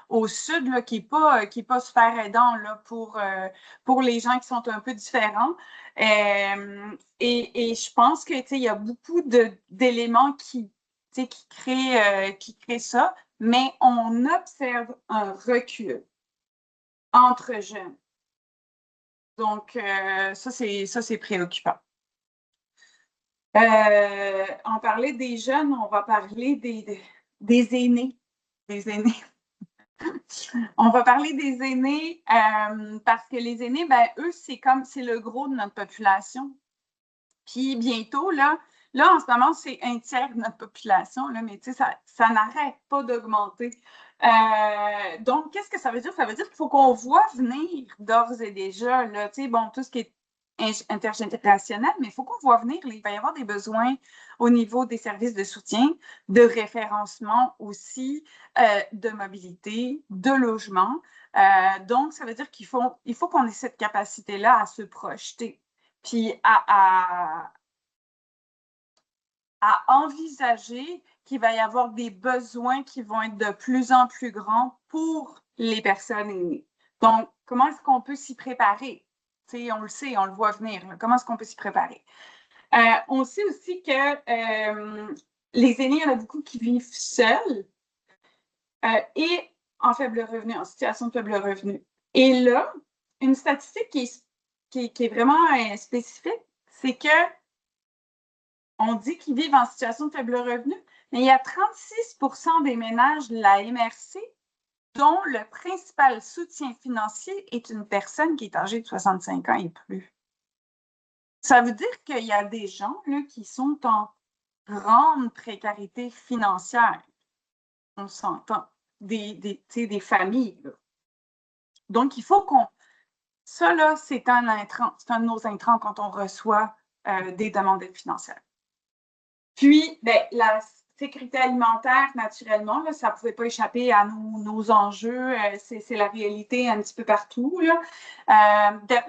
au sud là, qui est pas super aidant là, pour les gens qui sont un peu différents. Et je pense que, tu sais, il y a beaucoup d'éléments qui créent ça, mais on observe un recul entre jeunes. Donc, ça, c'est préoccupant. On parlait des jeunes, on va parler des aînés. Des aînés. On va parler des aînés parce que les aînés, ben, eux, c'est le gros de notre population. Puis bientôt, là, en ce moment, c'est un tiers de notre population, là, mais tu sais, ça n'arrête pas d'augmenter. Donc, qu'est-ce que ça veut dire? Ça veut dire qu'il faut qu'on voit venir d'ores et déjà, là, tu sais, bon, tout ce qui est intergénérationnel, mais il faut qu'on voit venir, là, il va y avoir des besoins au niveau des services de soutien, de référencement aussi, de mobilité, de logement. Donc, ça veut dire il faut qu'on ait cette capacité-là à se projeter, puis à envisager qu'il va y avoir des besoins qui vont être de plus en plus grands pour les personnes aînées. Donc, comment est-ce qu'on peut s'y préparer? T'sais, on le sait, on le voit venir. Là. Comment est-ce qu'on peut s'y préparer? On sait aussi que les aînés, il y en a beaucoup qui vivent seuls et en faible revenu, en situation de faible revenu. Et là, une statistique qui est vraiment spécifique, c'est que on dit qu'ils vivent en situation de faible revenu, mais il y a 36% des ménages de la MRC dont le principal soutien financier est une personne qui est âgée de 65 ans et plus. Ça veut dire qu'il y a des gens là, qui sont en grande précarité financière. On s'entend. Des familles. Là. Donc, il faut qu'on... Ça, là, c'est un de nos intrants quand on reçoit des demandes d'aide financière. Puis, ben, la sécurité alimentaire, naturellement, là, ça ne pouvait pas échapper à nos enjeux. C'est la réalité un petit peu partout. Là.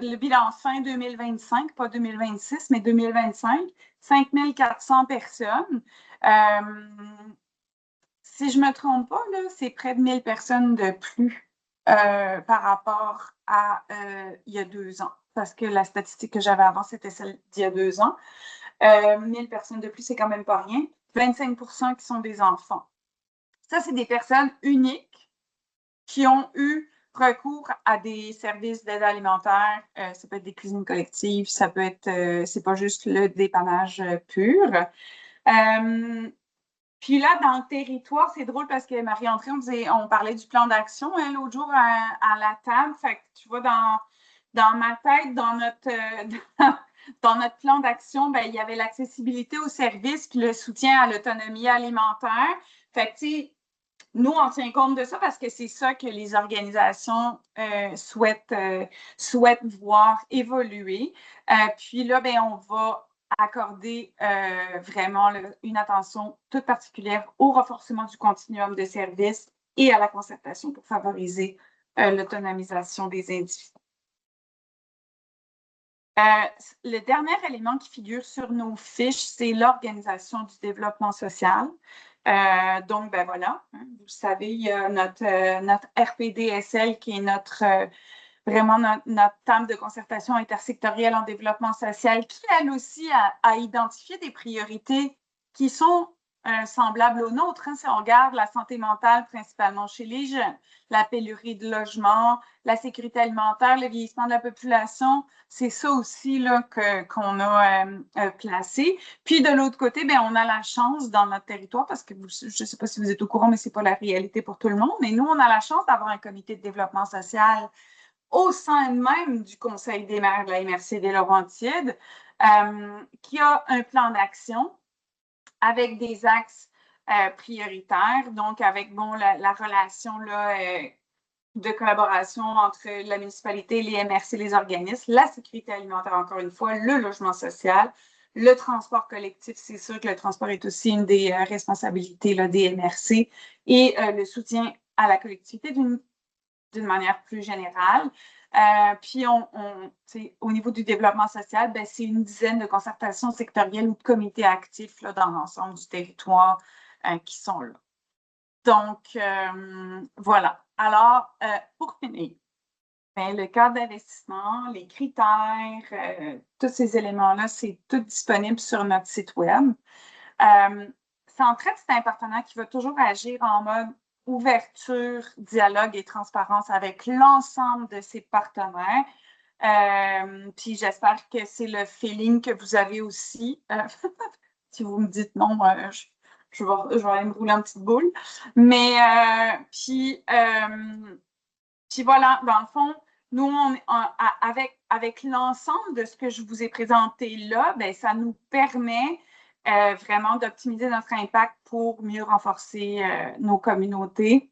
Le bilan fin 2025, pas 2026, mais 2025, 5400 personnes. Si je ne me trompe pas, c'est près de 1000 personnes de plus par rapport à il y a 2 ans. Parce que la statistique que j'avais avant, c'était celle d'il y a 2 ans. 1000 personnes de plus, c'est quand même pas rien. 25% qui sont des enfants. Ça, c'est des personnes uniques qui ont eu recours à des services d'aide alimentaire. Ça peut être des cuisines collectives, ça peut être, c'est pas juste le dépannage pur. Puis là, dans le territoire, c'est drôle parce que Marie-André, on parlait du plan d'action hein, l'autre jour à la table. Fait que tu vois, dans ma tête, dans notre plan d'action, ben, il y avait l'accessibilité aux services puis le soutien à l'autonomie alimentaire. Fait que, tu sais, nous, on tient compte de ça parce que c'est ça que les organisations souhaitent voir évoluer. Puis là, ben, on va accorder vraiment une attention toute particulière au renforcement du continuum de services et à la concertation pour favoriser l'autonomisation des individus. Le dernier élément qui figure sur nos fiches, c'est l'organisation du développement social. Donc, ben voilà, hein, vous le savez, il y a notre RPDSL qui est vraiment notre table de concertation intersectorielle en développement social qui, elle aussi, a identifié des priorités qui sont semblables aux nôtres. Hein. Si on regarde la santé mentale, principalement chez les jeunes, la pénurie de logement, la sécurité alimentaire, le vieillissement de la population, c'est ça aussi là, qu'on a placé. Puis de l'autre côté, bien, on a la chance dans notre territoire, parce que je ne sais pas si vous êtes au courant, mais ce n'est pas la réalité pour tout le monde, mais nous, on a la chance d'avoir un comité de développement social au sein même du Conseil des maires de la MRC des Laurentides, qui a un plan d'action avec des axes prioritaires, donc avec la relation là, de collaboration entre la municipalité, les MRC, les organismes, la sécurité alimentaire, encore une fois, le logement social, le transport collectif. C'est sûr que le transport est aussi une des responsabilités là, des MRC et le soutien à la collectivité d'une manière plus générale. Puis, au niveau du développement social, ben, c'est une dizaine de concertations sectorielles ou de comités actifs là, dans l'ensemble du territoire qui sont là. Donc, voilà. Alors, pour finir, ben, le cadre d'investissement, les critères, tous ces éléments-là, c'est tout disponible sur notre site web. Centraide, c'est un partenaire qui va toujours agir en mode ouverture, dialogue et transparence avec l'ensemble de ses partenaires. Puis j'espère que c'est le feeling que vous avez aussi. Si vous me dites non, je vais aller me rouler une petite boule. Mais puis voilà, dans le fond, nous, avec l'ensemble de ce que je vous ai présenté là, bien, ça nous permet vraiment d'optimiser notre impact pour mieux renforcer nos communautés.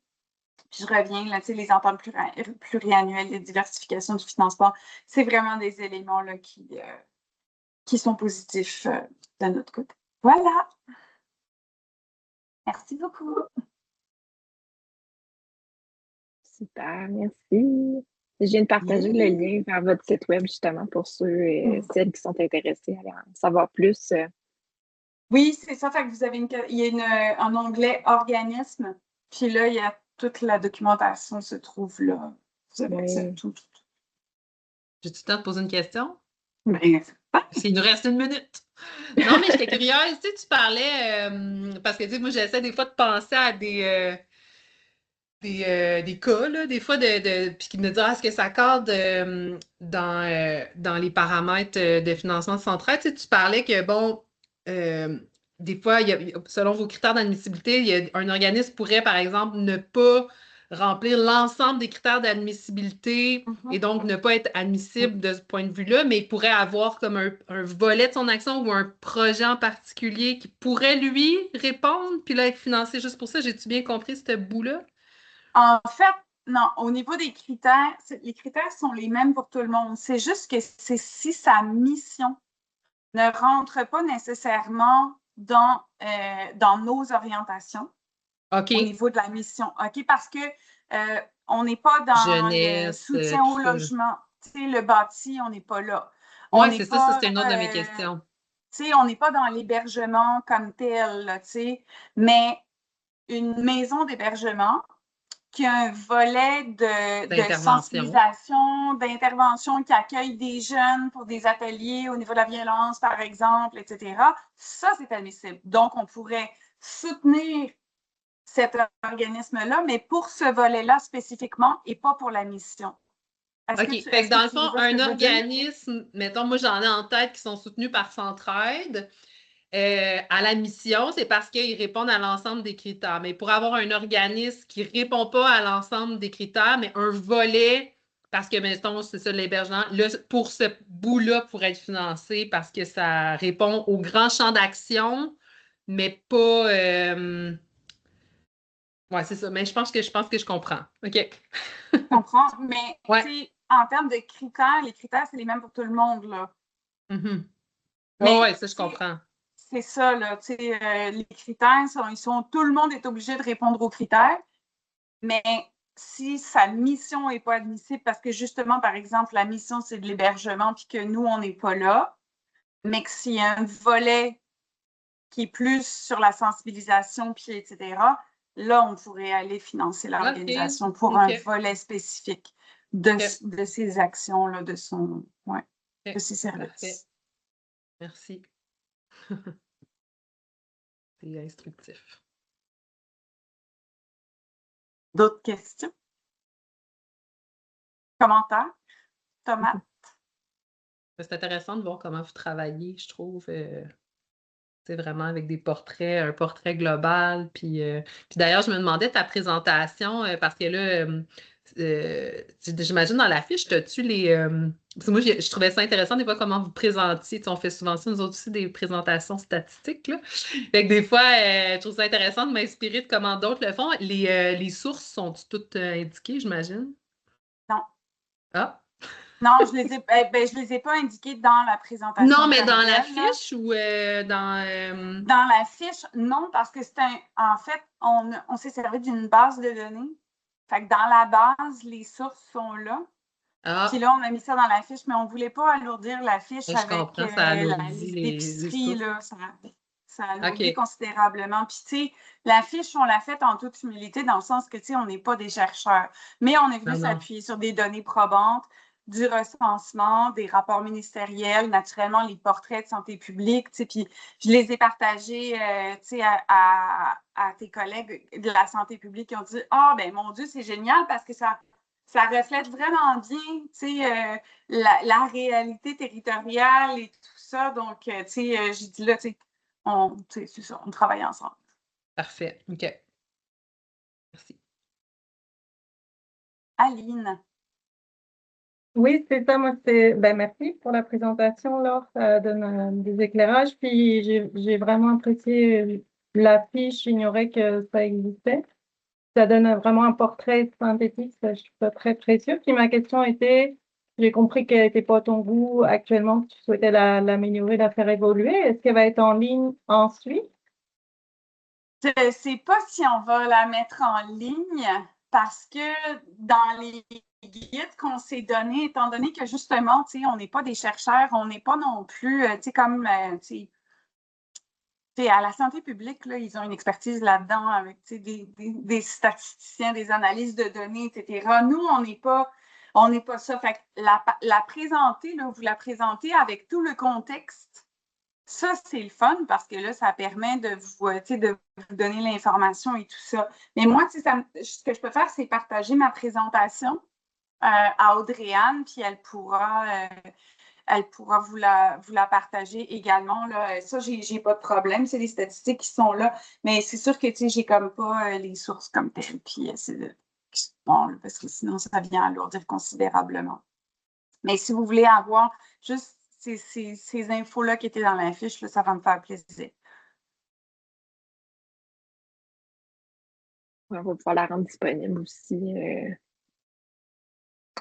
Puis je reviens, là, les ententes pluriannuelles, les diversifications du financement, c'est vraiment des éléments là, qui sont positifs de notre côté. Voilà. Merci beaucoup. Super, merci. Je viens de partager le lien vers votre site web justement pour ceux et celles qui sont intéressés à en savoir plus. Oui, c'est ça. Fait que vous avez il y a un onglet organisme, puis là, il y a toute la documentation se trouve là. Vous avez accès à tout. J'ai-tu le temps de poser une question? Bien. Parce qu'il nous reste 1 minute. Non, mais j'étais curieuse. Tu sais, tu parlais, parce que tu sais, moi, j'essaie des fois de penser à des cas, là, des fois, puis qui me disent, est-ce que ça cadre dans les paramètres de financement central? Tu sais, tu parlais que, bon, des fois, selon vos critères d'admissibilité, un organisme pourrait, par exemple, ne pas remplir l'ensemble des critères d'admissibilité et donc ne pas être admissible de ce point de vue-là, mais il pourrait avoir comme un volet de son action ou un projet en particulier qui pourrait, lui, répondre, puis là, être financé juste pour ça. J'ai-tu bien compris ce bout-là? En fait, non, au niveau des critères, les critères sont les mêmes pour tout le monde. C'est juste que c'est si sa mission ne rentre pas nécessairement dans nos orientations au niveau de la mission. OK? Parce que on n'est pas dans le soutien au logement. Tu sais, le bâti, on n'est pas là. Oui, c'est ça, c'était une autre de mes questions. Tu sais, on n'est pas dans l'hébergement comme tel, là, tu sais, mais une maison d'hébergement qui a un volet de sensibilisation, d'intervention, qui accueille des jeunes pour des ateliers au niveau de la violence, par exemple, etc. Ça, c'est admissible. Donc, on pourrait soutenir cet organisme-là, mais pour ce volet-là spécifiquement et pas pour la mission. OK. Fait que dans le fond, un organisme, mettons, moi, j'en ai en tête qui sont soutenus par Centraide. À la mission, c'est parce qu'ils répondent à l'ensemble des critères. Mais pour avoir un organisme qui ne répond pas à l'ensemble des critères, mais un volet, parce que, mettons, c'est ça, l'hébergement, pour ce bout-là, pour être financé, parce que ça répond au grand champ d'action, mais pas... Oui, c'est ça. Mais je pense que je comprends. OK. Je comprends, mais en termes de critères, les critères, c'est les mêmes pour tout le monde, là. Oui, ça, je comprends. C'est ça, là. Les critères, tout le monde est obligé de répondre aux critères, mais si sa mission n'est pas admissible, parce que justement, par exemple, la mission, c'est de l'hébergement, puis que nous, on n'est pas là, mais que s'il y a un volet qui est plus sur la sensibilisation, puis etc., là, on pourrait aller financer l'organisation pour un volet spécifique de ces actions-là, de ses services. Parfait. Merci. C'est instructif. D'autres questions? Commentaires? Thomas? C'est intéressant de voir comment vous travaillez, je trouve. C'est vraiment avec des portraits, un portrait global. Puis d'ailleurs, je me demandais ta présentation, parce que là, j'imagine dans la fiche, t'as-tu les. Parce que moi, je trouvais ça intéressant des fois comment vous présentiez. Tu sais, on fait souvent ça, nous autres aussi, des présentations statistiques, là. Fait que des fois, je trouve ça intéressant de m'inspirer de comment d'autres le font. Les sources sont toutes indiquées, j'imagine? Non. Ah! Non, je les ai pas indiquées dans la présentation. Non, mais dans la fiche ou dans... Dans la fiche, non, parce que en fait, on s'est servi d'une base de données. Fait que dans la base, les sources sont là. Puis là, on a mis ça dans la fiche, mais on ne voulait pas alourdir la fiche avec la liste d'épicerie. Ça alourdit considérablement. Puis, tu sais, la fiche, on l'a faite en toute humilité, dans le sens que, tu sais, on n'est pas des chercheurs. Mais on est venu s'appuyer sur des données probantes, du recensement, des rapports ministériels, naturellement les portraits de santé publique, tu sais, puis je les ai partagés, tu sais, à tes collègues de la santé publique qui ont dit « Ah, ben mon Dieu, c'est génial parce que ça reflète vraiment bien, tu sais, la réalité territoriale et tout ça. » Donc, tu sais, j'ai dit là, tu sais, c'est ça, on travaille ensemble. Parfait, OK. Merci. Aline. Oui, c'est ça. Moi, merci pour la présentation, Laure. Ça donne des éclairages. Puis, j'ai vraiment apprécié l'affiche, j'ignorais que ça existait. Ça donne vraiment un portrait synthétique. Ça, je trouve ça très précieux. Puis, ma question était, j'ai compris qu'elle n'était pas à ton goût actuellement, que tu souhaitais l'améliorer, la faire évoluer. Est-ce qu'elle va être en ligne ensuite? Je ne sais pas si on va la mettre en ligne parce que dans les guides qu'on s'est donnés, étant donné que justement, tu sais, on n'est pas des chercheurs, on n'est pas non plus, tu sais, comme, tu sais, à la santé publique, là, ils ont une expertise là-dedans avec, tu sais, des statisticiens, des analyses de données, etc. Nous, on n'est pas ça. Fait que la présenter, là, vous la présentez avec tout le contexte. Ça, c'est le fun parce que là, ça permet de vous donner l'information et tout ça. Mais moi, ce que je peux faire, c'est partager ma présentation à Audrey-Anne, puis elle pourra vous la partager également. Là. Ça, j'ai pas de problème. C'est des statistiques qui sont là. Mais c'est sûr que j'ai comme pas les sources comme telles. Puis c'est bon, là, parce que sinon, ça vient alourdir considérablement. Mais si vous voulez avoir juste ces infos-là qui étaient dans la fiche, là, ça va me faire plaisir. On va pouvoir la rendre disponible aussi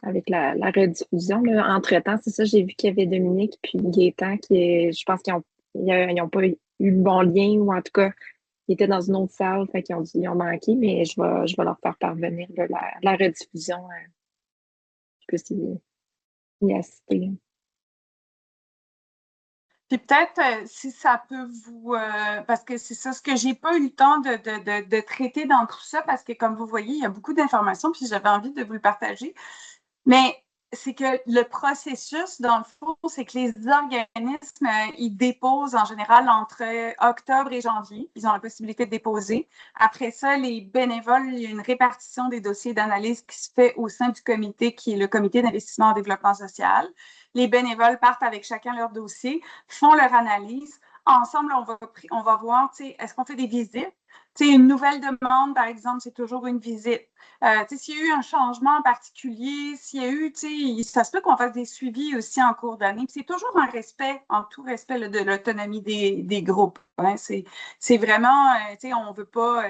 avec la rediffusion. Là. Entre-temps, c'est ça, j'ai vu qu'il y avait Dominique puis Gaétan qui, je pense qu'ils n'ont pas eu le bon lien ou en tout cas, ils étaient dans une autre salle, fait qu'ils ont manqué, mais je vais leur faire parvenir là, la rediffusion. Je peux y assister. Puis peut-être, si ça peut vous... parce que c'est ça, ce que j'ai pas eu le temps de traiter dans tout ça, parce que comme vous voyez, il y a beaucoup d'informations, puis j'avais envie de vous le partager. Mais c'est que le processus, dans le fond, c'est que les organismes, ils déposent en général entre octobre et janvier. Ils ont la possibilité de déposer. Après ça, les bénévoles, il y a une répartition des dossiers d'analyse qui se fait au sein du comité, qui est le comité d'investissement en développement social. Les bénévoles partent avec chacun leur dossier, font leur analyse. Ensemble, on va voir, est-ce qu'on fait des visites? Une nouvelle demande, par exemple, c'est toujours une visite. S'il y a eu un changement en particulier, s'il y a eu, ça se peut qu'on fasse des suivis aussi en cours d'année. C'est toujours un respect, en tout respect là, de l'autonomie des groupes. Hein. C'est vraiment, on veut pas,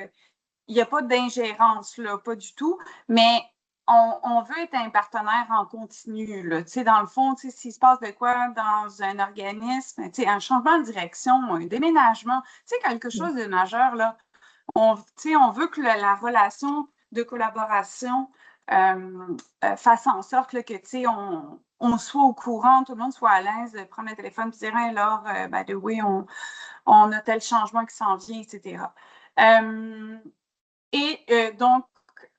il n'y a pas d'ingérence, là, pas du tout, mais on veut être un partenaire en continu. Là. Dans le fond, s'il se passe de quoi dans un organisme, un changement de direction, un déménagement, quelque chose de majeur, là, on veut que la relation de collaboration fasse en sorte là, que on soit au courant, tout le monde soit à l'aise de prendre le téléphone et dire hey, Laure, by the way, on a tel changement qui s'en vient, etc. Donc,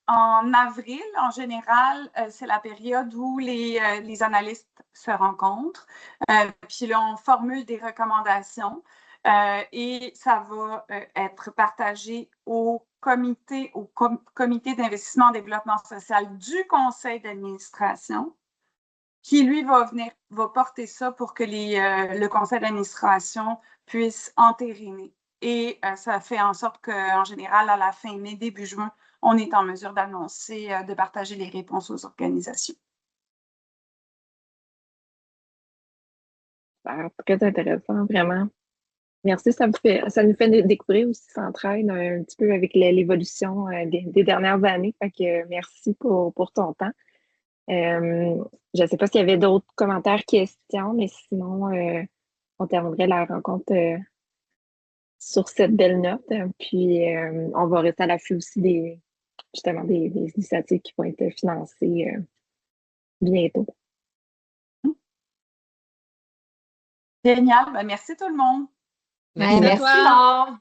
en avril, en général, c'est la période où les analystes se rencontrent. Puis là, on formule des recommandations et ça va être partagé au comité d'investissement en développement social du conseil d'administration qui, lui, va porter ça pour que le conseil d'administration puisse entériner. Et ça fait en sorte qu'en général, à la fin mai, début juin, on est en mesure d'annoncer, de partager les réponses aux organisations. Très intéressant, vraiment. Merci, ça nous fait découvrir aussi Centraide un petit peu avec l'évolution des dernières années. Fait que merci pour ton temps. Je ne sais pas s'il y avait d'autres commentaires, questions, mais sinon, on terminerait la rencontre sur cette belle note. Puis, on va rester à l'affût aussi justement des initiatives qui vont être financées bientôt. Génial. Ben, merci tout le monde. Merci à Merci, toi. Laure.